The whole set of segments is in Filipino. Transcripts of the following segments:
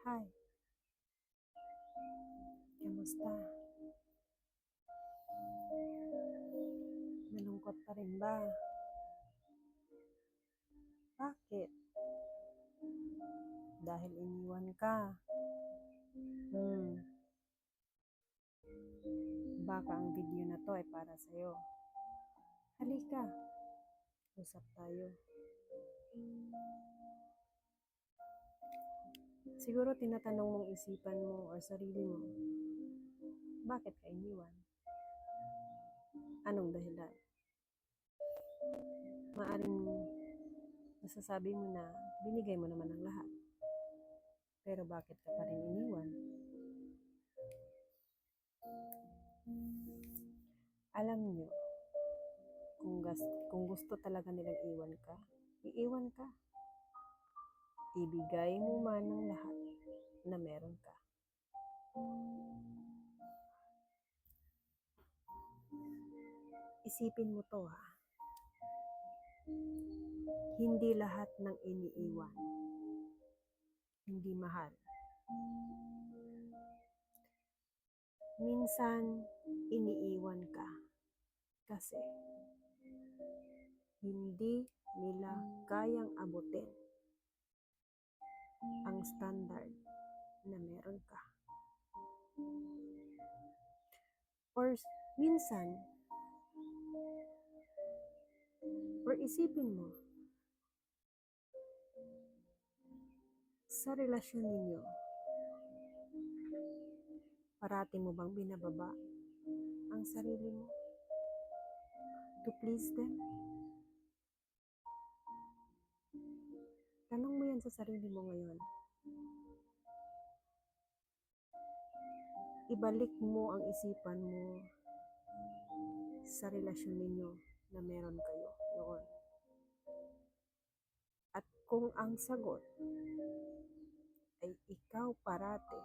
Hi, kamusta? Malungkot pa rin ba? Bakit? Dahil iniwan ka. Hmm, baka ang video na to ay para sa'yo. Halika, usap tayo. Siguro tinatanong mong isipan mo o sarili mo, bakit ka iniwan? Anong dahilan? Maaring masasabi mo na binigay mo naman ang lahat. Pero bakit ka pa rin iniwan? Alam nyo, kung gusto talaga nilang iwan ka, iiwan ka. Ibigay mo man ang lahat na meron ka. Isipin mo to ha. Hindi lahat ng iniiwan hindi mahal. Minsan, iniiwan ka kasi hindi nila kayang abutin ang standard na meron ka. Or minsan, isipin mo, sa relasyon ninyo, parati mo bang binababa ang sarili mo to please them? Tanong mo yan sa sarili mo ngayon. Ibalik mo ang isipan mo sa relasyon ninyo na meron kayo noon. At kung ang sagot ay ikaw parate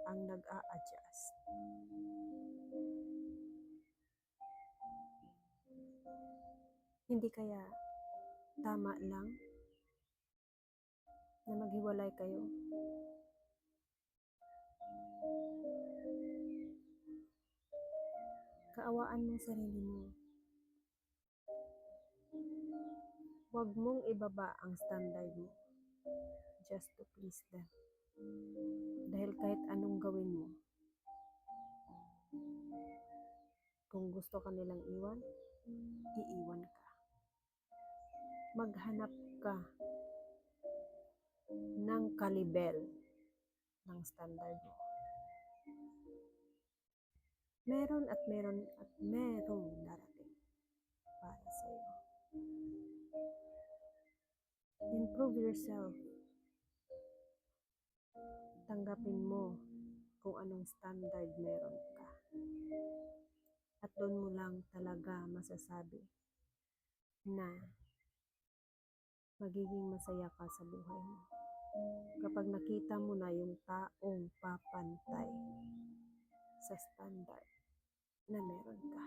ang nag-a-adjust, hindi kaya tama lang na maghiwalay kayo? Kaawaan mong sarili mo. Huwag mong ibaba ang standard mo just to please them. Dahil kahit anong gawin mo, kung gusto ka nilang iwan, iiwan ka. Maghanap ka ng kalibel ng standard mo. Meron at merong darating para sa'yo. Improve yourself. Tanggapin mo kung anong standard meron ka. At doon mo lang talaga masasabi na magiging masaya ka sa buhay mo. Kapag nakita mo na yung taong papantay sa standard na meron ka.